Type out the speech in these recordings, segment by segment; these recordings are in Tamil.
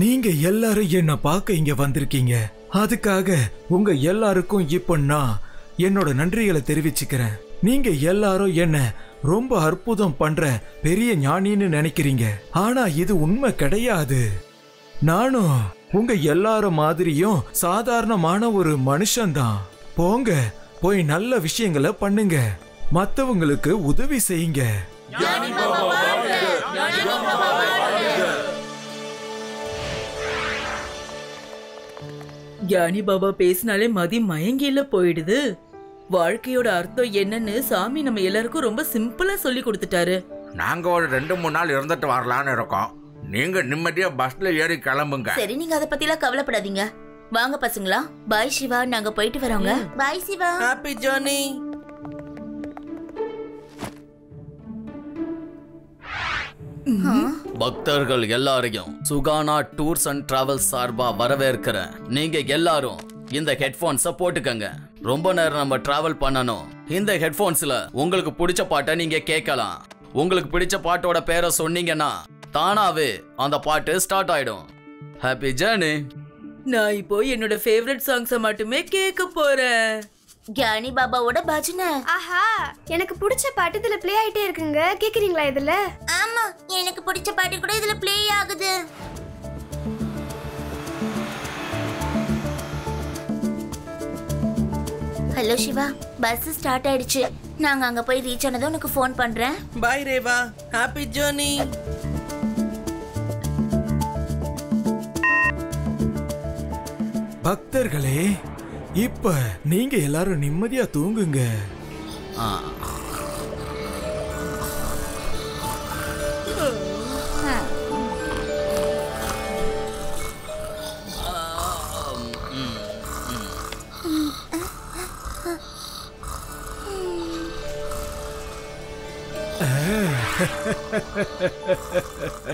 நீங்க எல்லாரும் என்ன பார்க்க இங்க வந்திருக்கீங்க. அதுக்காக உங்க எல்லாருக்கும் இப்ப நான் என்னோட நன்றிகளை தெரிவிச்சுக்கிறேன். நீங்க எல்லாரும் என்ன ரொம்ப அற்புதம் பண்ற பெரிய ஞானின்னு நினைக்கிறீங்க. ஆனா இது உண்மை கிடையாது. நானும் உங்க எல்லாரும் மாதிரியும் சாதாரணமான ஒரு மனுஷன்தான். போங்க, போய் நல்ல விஷயங்களை பண்ணுங்க, மத்தவங்களுக்கு உதவி செய்யுங்க. ஞானி பாபா பேசினாலே மதி மயங்கில போயிடுது. வாழ்க்கையோட அர்த்தம் என்னன்னு சாமி நம்ம எல்லாருக்கும் ரொம்ப சிம்பிளா சொல்லி கொடுத்துட்டாரு. நாங்க ஒரு 2-3 நாள் இருந்துட்டு வரலான்னு இருக்கோம். நீங்க நிம்மதியா பஸ்ல ஏறி கிளம்புங்க. சரி, நீங்க அத பத்திலாம் கவலைப்படாதீங்க. வாங்க பசங்களா. பாய் சிவா, நாங்க போயிட்டு வரோங்க. பாய் சிவா. Happy journey. பக்தர்கள் எல்லாரையும் சுகானா டூர்ஸ் அண்ட் டிராவல்ஸ் சார்பா வரவேற்கிறேன். நீங்க எல்லாரும் இந்த ஹெட்போன்ஸ போட்டுக்கங்க. ரொம்ப நேரம் நம்ம டிராவல் பண்ணணும். இந்த ஹெட்போன்ஸ்ல உங்களுக்கு பிடிச்ச பாட்டை நீங்க கேட்கலாம். உங்களுக்கு பிடிச்ச பாட்டோட பேரை சொன்னீங்கன்னா தானாவே அந்த பாட்டு ஸ்டார்ட் ஆயிடும். Happy journey. நான் இப்போ என்னோட ஃபேவரட் சாங்ஸை மட்டுமே கேட்க போறேன். ஞானி பாபாவோட பஜனை. ஆஹா, எனக்கு பிடிச்ச பாட்டு இதுல ப்ளே ஆயிட்டே இருக்குங்க. கேக்குறீங்களா இதுல? ஆமா, எனக்கு பிடிச்ச பாட்டு கூட இதுல ப்ளே ஆகுது. ஹலோ சிவா, பஸ் ஸ்டார்ட் ஆயிடுச்சு. நாங்க அங்க போய் ரீச் ஆனதும் உனக்கு ஃபோன் பண்றேன். பாய் ரேவா. Happy journey. பக்தர்களே, இப்ப நீங்க எல்லாரும் நிம்மதியா தூங்குங்க.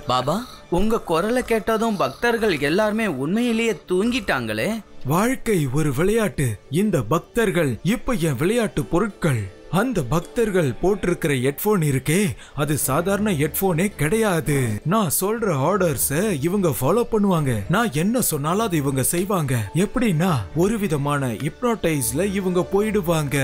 பாபா, உங்க குரலை கேட்டதும் பக்தர்கள் எல்லாருமே உண்மையிலேயே தூங்கிட்டாங்களே. வாழ்க்கை ஒரு விளையாட்டு. இந்த பக்தர்கள் இப்ப என் விளையாட்டு பொருட்கள். அந்த பக்தர்கள் போட்டிருக்கிற ஹெட்போன் இருக்கே, அது சாதாரண ஹெட்போனே கிடையாது. நான் சொல்ற ஆர்டர்ஸ இவங்க ஃபாலோ பண்ணுவாங்க. நான் என்ன சொன்னாலும் அது இவங்க செய்வாங்க. எப்படின்னா ஒரு விதமான ஹிப்னோடைஸ்ல இவங்க போயிடுவாங்க.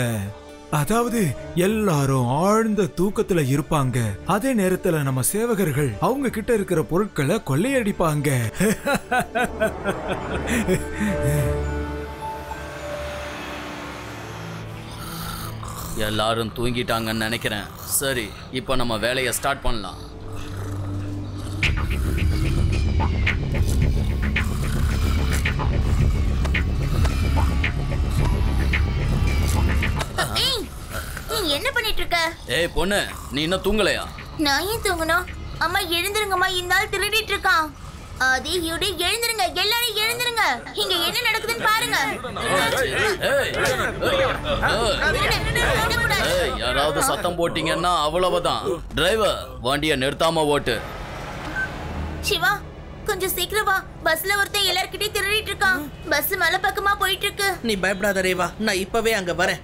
அதாவது எல்லாரும் ஆழ்ந்த தூக்கத்துல இருப்பாங்க. அதே நேரத்துல நம்ம சேவகர்கள் அவங்க கிட்ட இருக்கிற பொருட்களை கொள்ளையடிப்பாங்க. எல்லாரும் தூங்கிட்டாங்கன்னு நினைக்கிறேன். சரி, இப்போ நம்ம வேலையை ஸ்டார்ட் பண்ணலாம். நீ என்ன பண்ணிட்டு இருக்க? ஏய் பொண்ணு, நீ இன்னும் தூங்கலையா? நான் ஏன் தூங்கணும்? அம்மா எழுந்திருங்கம்மா, இந்த ஆள் திருடிட்டு இருக்கான். ஆதி, யூடி, எழுந்திருங்க, எல்லாரும் எழுந்திருங்க. இங்க என்ன நடக்குதுன்னு பாருங்க. யாராவது சத்தம் போட்டீங்கன்னா அவ்வளவுதான். டிரைவர், வண்டியை நிறுத்தாம ஓட்டு. சிவா, கொஞ்சம் சீக்கிரம் வா. பஸ்ல ஒருத்தன் எல்லார்கிட்டயும் திருடிட்டு இருக்கான். பஸ் மலை பக்கமா போயிட்டு இருக்கு. நீ பயப்படாத ரேவா, நான் இப்பவே அங்க வரேன்.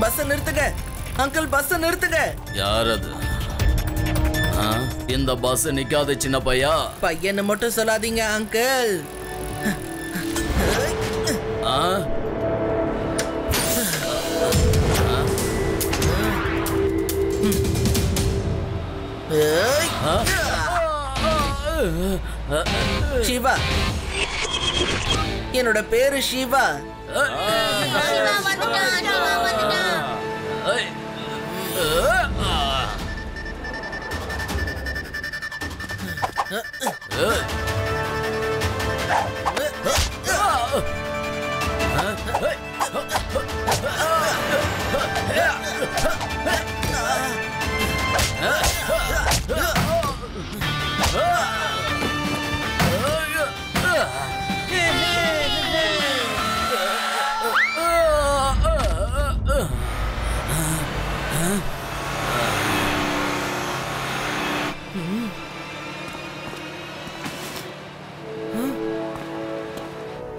பஸ் நிறுத்துங்க அங்கிள், பஸ் நிறுத்துங்க. யார் அது? இந்த பஸ் நிக்காத சின்ன பையா. பையனை மட்டும் சொல்லாதீங்க அங்கிள். சிவா, என்னோட பேரு சிவா.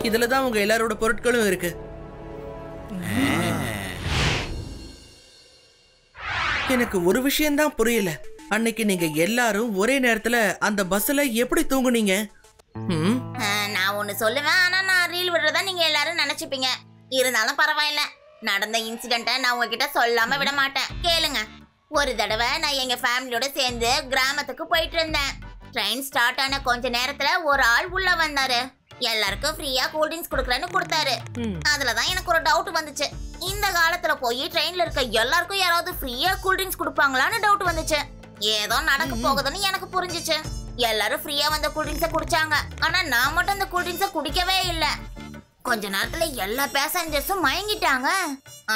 இதுல தான் உங்க எல்லாரோட பொருட்களும் இருக்கு. எனக்கு ஒரு விஷயம் தான் புரியல. அன்னைக்கு நீங்க எல்லாரும் ஒரே நேரத்துல அந்த பஸ்ல எப்படி தூங்குனீங்க? நான் ஒண்ணு சொல்லுவேன், ஆனா நான் ரீல் விடுறதா நீங்க எல்லாரும் நினைச்சுப்பீங்க. இருந்தாலும் பரவாயில்ல, நடந்த இன்சிடென்ட்டை நான் உங்ககிட்ட சொல்லாம விட மாட்டேன். கேளுங்க. ஒரு தடவை நான் எங்க ஃபேமிலியோட சேர்ந்து கிராமத்துக்கு போயிட்டு இருந்தேன். ட்ரெயின் ஸ்டார்ட் ஆன கொஞ்ச நேரத்துல ஒரு ஆள் உள்ள வந்தாரு. எல்லாருக்கும் ஃப்ரீயா கூல்ட்ரிங்க்ஸ் கொடுக்குறேன்னு கொடுத்தாரு. அதுலதான் எனக்கு ஒரு டவுட் வந்துச்சு. இந்த காலத்துல போய் ட்ரெயின்ல இருக்க எல்லாருக்கும் யாராவது ஃப்ரீயா கூல்ட்ரிங்க்ஸ் கொடுப்பாங்களான்னு டவுட் வந்துச்சு. ஏதோ நடக்க போகுதுன்னு எனக்கு புரிஞ்சிச்சு. எல்லாரும் ஃப்ரீயா வந்த கூல்ட்ரிங்க்ஸை குடிச்சாங்க. ஆனா நான் மட்டும் அந்த கூல்ட்ரிங்க்ஸை குடிக்கவே இல்லை. கொஞ்ச நேரத்துல எல்லா பேசஞ்சர்ஸும் மயங்கிட்டாங்க.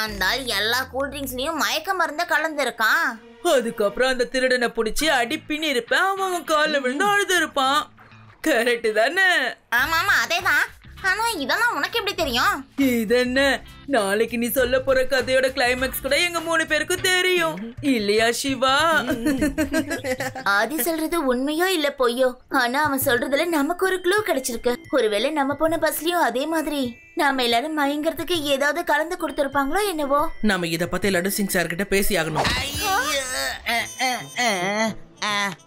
அந்த எல்லா கூல்ட்ரிங்க்ஸ்லயும் மயக்க மருந்த கலந்துருக்கான். அதுக்கப்புறம் அந்த திருடனை பிடிச்சி அடிப்பின்னு இருப்பேன். அவன் காலில் விழுந்து அழுது இருப்பான். கரெக்ட் தானே? ஆமா ஆமா அதேதான். ஆனா இதெல்லாம் உனக்கு எப்படி தெரியும்? இது என்ன, நாளைக்கு நீ சொல்ல போற கதையோட கிளைமேக்ஸ் கூட எங்க 3 பேருக்கும் தெரியும் இல்லையா சிவா? ஆதி சொல்றது உண்மையோ இல்ல பொய்யோ, ஆனா அவன் சொல்றதுல நமக்கு ஒரு க்ளூ கிடைச்சிருக்கு. ஒருவேளை நம்ம போன பஸ்லயும் அதே மாதிரி நாம எல்லாரும் மயங்கிறதுக்கு ஏதாவது கலந்து கொடுத்திருப்பாங்களோ என்னவோ. நாம இத பத்தி லட்டு சிங் சார் கிட்ட பேசி ஆகணும்.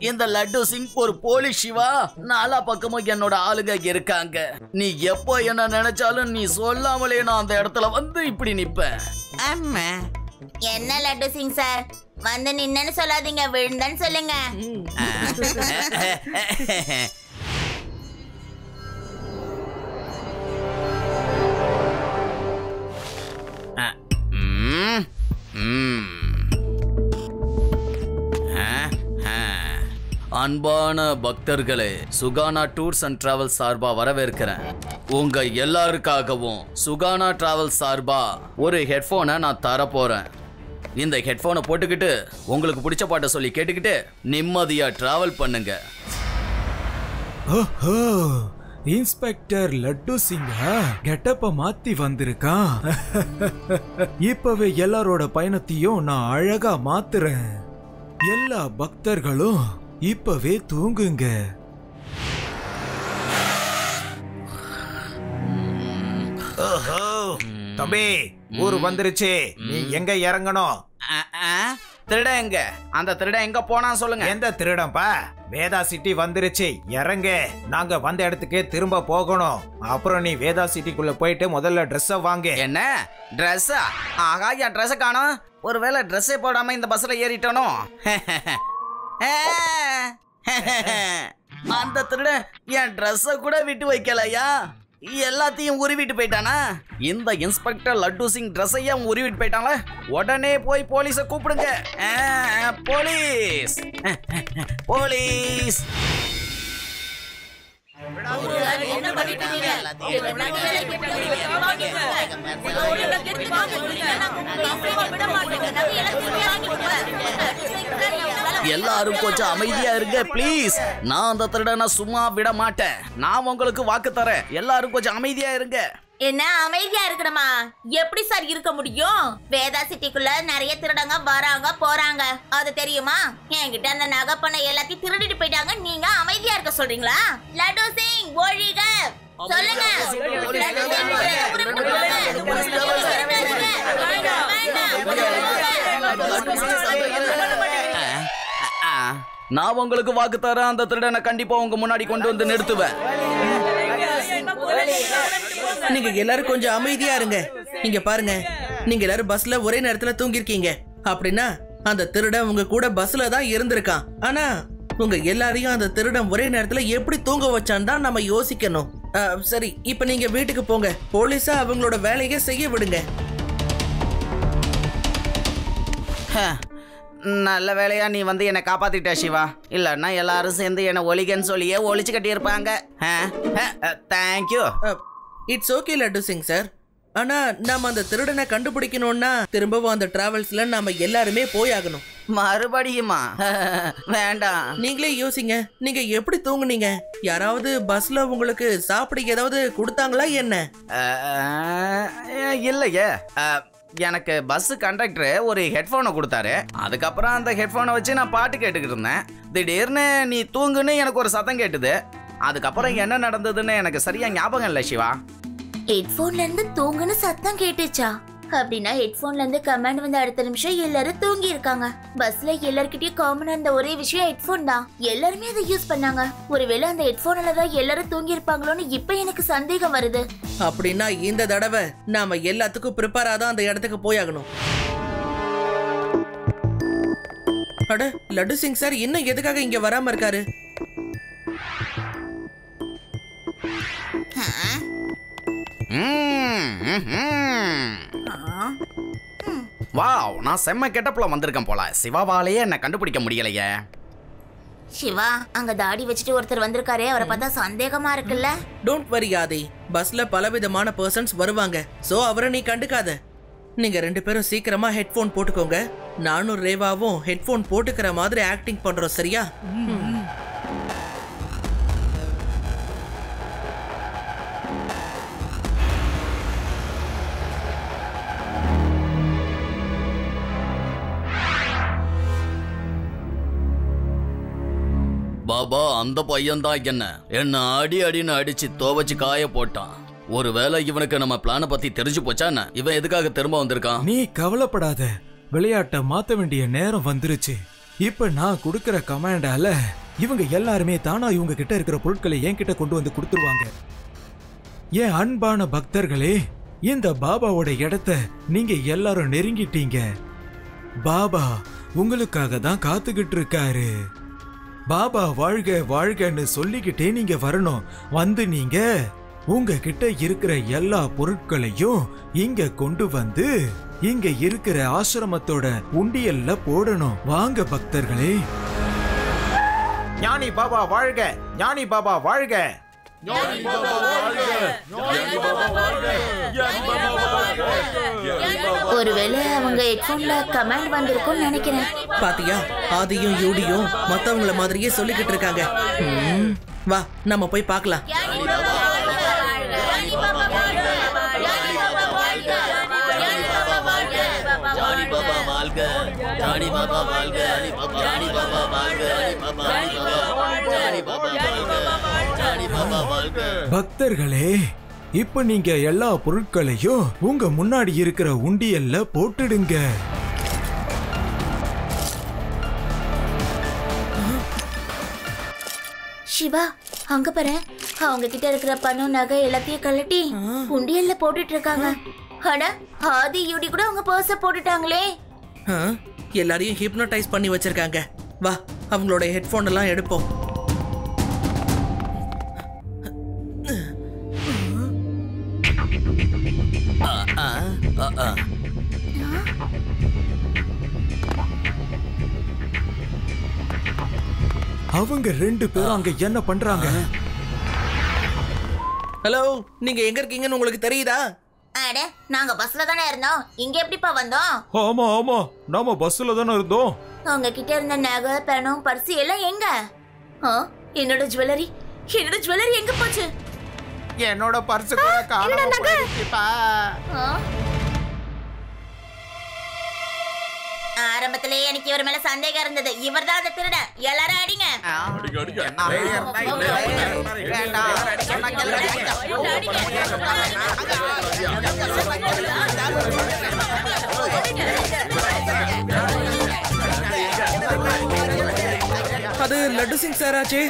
இந்த லட்டு சிங் ஒரு போலீஸ் சிவா. நாலா பக்கமும் என்னோட ஆளுங்க இருக்காங்க. நீ எப்போ என்ன நினைச்சாலும் நீ சொல்லாமலே நான் அந்த இடத்துல வந்து இப்படி நிப்பேன். என்ன லட்டு சிங் சார், வந்து நின்னு சொல்லாதீங்க, விழுந்தன்னு சொல்லுங்க. அன்பான பக்தர்களே, சுகானா டூர்ஸ் அண்ட் டிராவல்ஸ் சார்பா வரவேற்கிறேன். உங்க எல்லாருக்காகவும் சுகானா டிராவல்ஸ் சார்பா ஒரு ஹெட்போனை நான் தர போறேன். இந்த ஹெட்போனை போட்டுக்கிட்டு உங்களுக்கு பிடிச்ச பாட்டை சொல்லி கேட்டுக்கிட்டு நிம்மதியா டிராவல் பண்ணுங்க. ஓஹோ, இன்ஸ்பெக்டர் லட்டு சிங்கா கெட்டப்ப மாத்தி வந்திருக்கான். இப்பவே எல்லாரோட பயணத்தையும் நான் அழகா மாத்துறேன். எல்லா பக்தர்களும் இப்பவே தூங்குங்க. ஓஹோ தம்பி, ஊரு வந்துருச்சு. நீ எங்க இறங்கணும்? திருடன் எங்க? அந்த திருடன் எங்க போனா சொல்லுங்க. எந்த திருடன்பா? வேதா சிட்டி வந்துருச்சு, இறங்க. நாங்க வந்த இடத்துக்கு திரும்ப போகணும். அப்புறம் நீ வேதா சிட்டிக்குள்ள போயிட்டு முதல்ல ட்ரெஸ்ஸ வாங்க. என்ன ட்ரெஸ்ஸா? ஆகா, என் ட்ரெஸ்ஸை காணோம். ஒருவேளை ட்ரெஸ்ஸே போடாம இந்த பஸ்ல ஏறிட்டனோ? அந்த திருடன் என் ட்ரெஸ்ஸை கூட விட்டு வைக்கலையா? எல்லாத்தையும் உருவிட்டு போயிட்டானா? இந்த இன்ஸ்பெக்டர் லட்டு சிங் ட்ரெஸ்ஸையும் உருவிட்டு போயிட்டாங்களா? உடனே போய் போலீஸை கூப்பிடுங்க. Police, police. எல்லாரும் கொஞ்சம் அமைதியா இருங்க ப்ளீஸ். நான் அந்த திருடனை சும்மா விட மாட்டேன். நான் உங்களுக்கு வாக்கு தரேன். எல்லாரும் கொஞ்சம் அமைதியா இருங்க. என்ன அமைதியா இருக்கணுமா? எப்படி சார் இருக்க முடியும்? வேதா சிட்டிக்குள்ள நிறைய திருடங்க வராங்க போறாங்க, அது தெரியுமா? என்கிட்ட அந்த நகை பணம் எல்லாத்தையும் திருடிட்டு போயிட்டாங்க. நீங்க அமைதியா இருக்க சொல்றீங்களா? லட்டு சிங் ஒழிக சொல்லுங்க. நான் உங்களுக்கு வாக்கு தரேன். அந்த திருடனை கண்டிப்பா உங்க முன்னாடி கொண்டு வந்து நிறுத்துவேன். நீங்க எல்லாரும் கொஞ்சம் அமைதியா இருங்க. இங்க பாருங்க, நீங்க எல்லாரும் பஸ்ல ஒரே நேரத்துல தூங்கிருக்கீங்க. அப்படின்னா அந்த திருடன் உங்க கூட பஸ்ல தான் இருந்திருக்கான். ஆனா உங்க எல்லாரையும் அந்த திருடன் ஒரே நேரத்துல எப்படி தூங்க வச்சான்னு தான் நம்ம யோசிக்கணும். சரி, இப்ப நீங்க வீட்டுக்கு போங்க. போலீஸா அவங்களோட வேலையை செய்ய விடுங்க. நல்ல வேலையா நீ வந்து என்னை காப்பாத்திட்ட சிவா. இல்லன்னா எல்லாரும் சேர்ந்து என்னை ஒலிகன்னு சொல்லியே ஒளிச்சு கட்டி இருப்பாங்க. Thank you. It's okay laddu Singh sir. ஆனா நாம அந்த திருடனை கண்டுபிடிக்கணும்னா திரும்பவும் அந்த டிராவல்ஸ்ல நாம எல்லாருமே போயாகணும். மறுபடியுமா? வேண்டாம். நீங்களே யோசிங்க, நீங்க எப்படி தூங்குனீங்க? யாராவது பஸ்ல உங்களுக்கு சாப்பிட ஏதாவது கொடுத்தாங்களா என்ன? இல்லையே. எனக்கு பஸ் கண்டக்டர் ஒரு ஹெட்ஃபோனை கொடுத்தாரு. அதுக்கப்புறம் அந்த ஹெட்ஃபோனை வச்சு நான் பாட்டு கேட்டுக்கிட்டு இருந்தேன். திடீர்னு நீ தூங்குன்னு எனக்கு ஒரு சத்தம் கேட்டுது. அதுக்கப்புறம் என்ன நடந்ததுன்னு எனக்கு சரியா ஞாபகம் இல்லை சிவா. ஹெட்போன்ல இருந்து தூங்குன்னு சத்தம் கேட்டுச்சா? அப்படின்னா ஹெட்போன்ல இருந்து கமாண்ட் வந்து அடுத்த நிமிஷம் எல்லாரும் தூங்கி இருக்காங்க. பஸ்ல எல்லார்கிட்டயும் காமனா இருந்த ஒரே விஷயம் ஹெட்போன் தான். எல்லாருமே அதை யூஸ் பண்ணாங்க. ஒருவேளை அந்த ஹெட்போன்ல தான் எல்லாரும் தூங்கி இருப்பாங்களோன்னு இப்ப எனக்கு சந்தேகம் வருது. அப்படின்னா இந்த தடவை நாம எல்லாத்துக்கும் ப்ரிப்பேரா தான் அந்த இடத்துக்கு போயாகணும். அட, லட்டு சிங் சார் இன்னும் எதுக்காக இங்க வராம இருக்காரு? வாவ், நான் செம்ம கெட்டப்ல வந்திருக்கேன் போல. சிவாவாலேயே என்ன கண்டுபிடிக்க முடியலையே. சிவா, அங்க தாடி வச்சுட்டு ஒருத்தர் வந்திருக்காரே, அவரை பார்த்தா சந்தேகமா இருக்குல்ல? டோன்ட் வரி ஆதி, பஸ்ல பலவிதமான பர்சன்ஸ் வருவாங்க. சோ அவரை நீ கண்டுக்காத. நீங்க 2 பேரும் சீக்கிரமா ஹெட்போன் போட்டுக்கோங்க. நானும் ரேவாவும் ஹெட்போன் போட்டுக்கிற மாதிரி ஆக்டிங் பண்றோம், சரியா? பாபா, அந்த பையன் தான் என்ன அடி அடின்னு அடிச்சு துவச்சு காய போட்டான். ஒருவேளை இவனுக்கு நம்ம பிளான பத்தி தெரிஞ்சு போச்சான்னு இவன் எதுக்காக திரும்ப வந்திருக்கான்? நீ கவலைப்படாத, விளையாட்டை மாத்த வேண்டிய நேரம் வந்துருச்சு. இப்ப நான் கொடுக்கற கமாண்டால இவங்க எல்லாருமே தானா இவங்க கிட்ட இருக்கிற பொருட்களை என்கிட்ட கொண்டு வந்து கொடுத்துருவாங்க. என் அன்பான பக்தர்களே, இந்த பாபாவோட இடத்தை நீங்க எல்லாரும் நெருங்கிட்டீங்க. பாபா உங்களுக்காக தான் காத்துக்கிட்டு இருக்காரு. பாபா வாழ்க வாழ்கன்னு சொல்லிக்கிட்டே நீங்க வரணும். வந்து நீங்க உங்ககிட்ட இருக்கிற எல்லா பொருட்களையும் இங்க கொண்டு வந்து இங்க இருக்கிற ஆசிரமத்தோட உண்டியல்ல போடணும். வாங்க பக்தர்களே. ஞானி பாபா வாழ்க, ஞானி பாபா வாழ்க. ஒருவேளை அவங்க ஹெட்போன்ல கமாண்ட் வந்திருக்கும்னு நினைக்கிறேன். பாத்தியா, ஆதியும் யூடியும் மத்தவங்கள மாதிரியே சொல்லிக்கிட்டு இருக்காங்க. வா, நம்ம போய் பார்க்கலாம். பக்தர்களே, இப்ப நீங்க எல்லா பொருட்களையும் உங்க முன்னாடி இருக்கிற உண்டியல்ல போட்டுடுங்க. சிவா, அங்க பாரு, அவங்க கிட்ட இருக்கிற பணம் நகை எல்லாத்தையும் கழட்டி உண்டியல்ல போட்டுட்டு இருக்காங்க. ஆனா ஆதி யூடி கூட அவங்க பர்ஸ போட்டுட்டாங்களே. எல்லாரையும் ஹிப்னோடைஸ் பண்ணி வச்சிருக்காங்க. வா, அவங்களோட ஹெட்போன் எல்லாம் எடுப்போம். அவங்க 2 பேரும் அங்க என்ன பண்றாங்க? ஹலோ, நீங்க எங்க இருக்கீங்கன்னு உங்களுக்கு தெரியுதா? அட, நாங்க பஸ்ல தானே இருந்தோம். இங்க எப்படிப்பா வந்தோம்? ஆமா ஆமா, நாம பஸ்ல தானே இருந்தோம். அவங்க கிட்ட இருந்த நகை, பணம், பர்ஸ் எல்லாம் எங்க? என்னோட ஜுவல்லரி எங்க போச்சு? என்னோட பர்ஸ் கூட காணாம போயிடுச்சுப்பா. ஆரம்பத்திலே எனக்கு இவர் மேல சந்தேகம் இருந்தது. இவர் தான் அந்த திருடன். எல்லாரும் அடிங்க. அது லட்டு சிங் சார் ஆச்சே.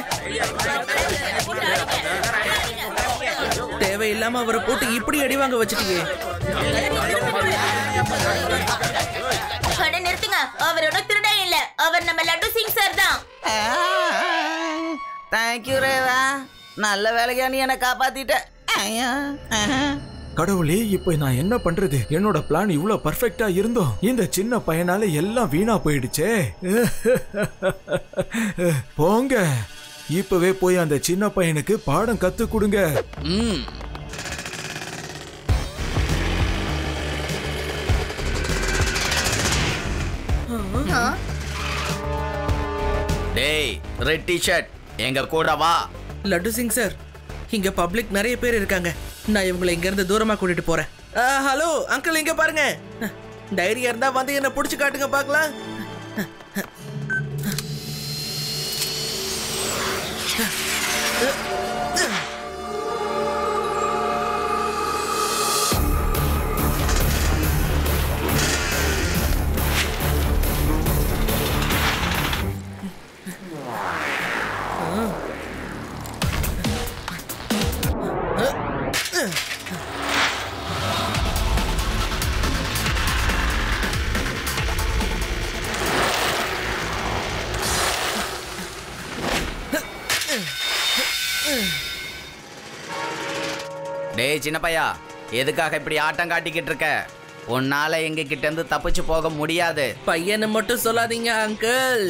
தேவையில்லாம அவரை போட்டு இப்படி அடி வாங்க வச்சுட்டீங்க. நிறுத்துங்க, அவரோட திருடன் இல்ல, அவர் நம்ம லட்டு சிங் சார் தான். தேங்க்யூ ரேவா, நல்ல வேலையா நீ என்ன காப்பாத்திட்ட. கடவுளே, இப்ப நான் என்ன பண்றது? என்னோட பிளான் இவ்வளவு பர்ஃபெக்ட்டா இருந்தோம், இந்த சின்ன பையனால எல்லாம் வீணா போயிடுச்சே. போங்க, இப்பவே போய் அந்த சின்ன பையனுக்கு பாடம் கத்து கொடுங்க. டேய், ரெட் டி-ஷர்ட், எங்க கூட வா. லட்டு சிங் சார், இங்க பப்ளிக் நிறைய பேர் இருக்காங்க. நான் இவங்களை இங்க இருந்து தூரமா கூட்டிட்டு போறேன். ஹலோ அங்கிள், இங்க பாருங்க. டைரியா இருந்தா வந்து என்ன புடிச்சு காட்டுங்க பாக்கலாம். டேய் சின்ன பையா, எதுக்காக இப்படி ஆட்டம் காட்டிக்கிட்டு இருக்க? உன்னால எங்க கிட்ட இருந்து தப்பிச்சு போக முடியாது. பையனை மட்டும் சொல்லாதீங்க அங்கிள்.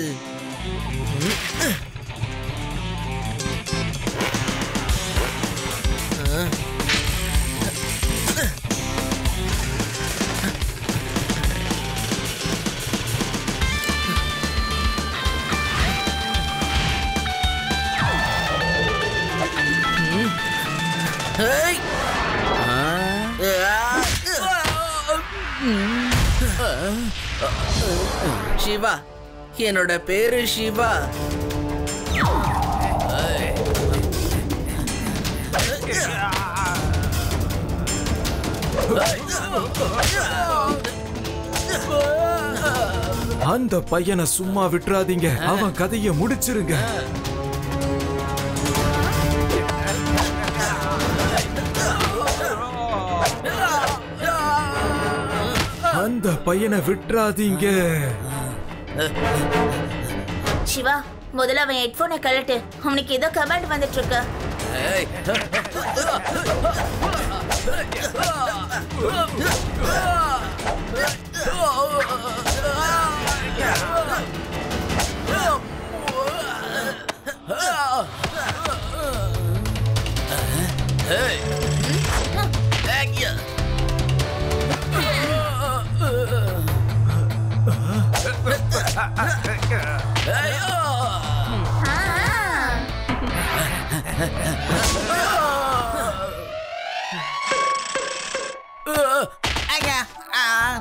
சிவா, என்னோட பேரு சிவா. அந்த பையனை சும்மா விட்டுறாதீங்க, அவன் கதையை முடிச்சிருங்க. அந்த பையனை விட்டுறாதீங்க. சிவா, முதல்ல அவன் ஹெட்போனை கழட்டு. அவனுக்கு ஏதோ கமெண்ட் வந்துட்டு இருக்கு.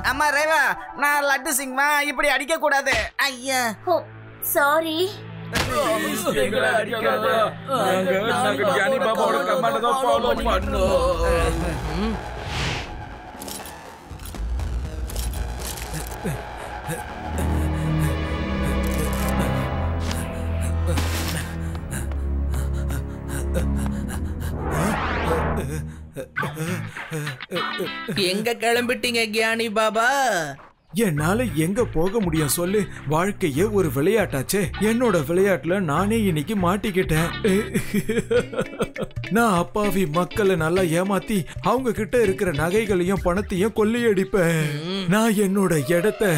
அம்மா ரேவா, நான் லட்டு சிங்மா, இப்படி அடிக்க கூடாது. ஐயா, ஓ சாரி. எங்க கிளம்பிட்டீங்க கியானி பாபா? என்னால எங்க போக முடியும் சொல்லு? வாழ்க்கையே ஒரு விளையாட்டாச்சே. என்னோட விளையாட்டுல நானே இன்னைக்கு மாட்டிக்கிட்டேன். நான் அப்பாவி மக்களை நல்லா ஏமாத்தி அவங்க கிட்ட இருக்கிற நகைகளையும் பணத்தையும் கொள்ளையடிப்பேன். நான் என்னோட இடத்தை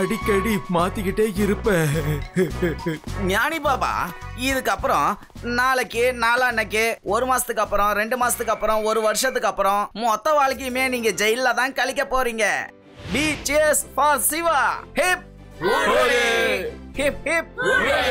அடிக்கடி மாத்திக்கிட்டே இருப்பேன். ஞானி பாபா, இதுக்கப்புறம் நாளைக்கு, நாளான்னைக்கு, 1 மாசத்துக்கு அப்புறம், 2 மாசத்துக்கு அப்புறம், 1 வருஷத்துக்கு அப்புறம் மொத்த வாழ்க்கையுமே நீங்க ஜெயில தான் கழிக்க போறீங்க. Be cheers for Siva. Hip hip hip hip.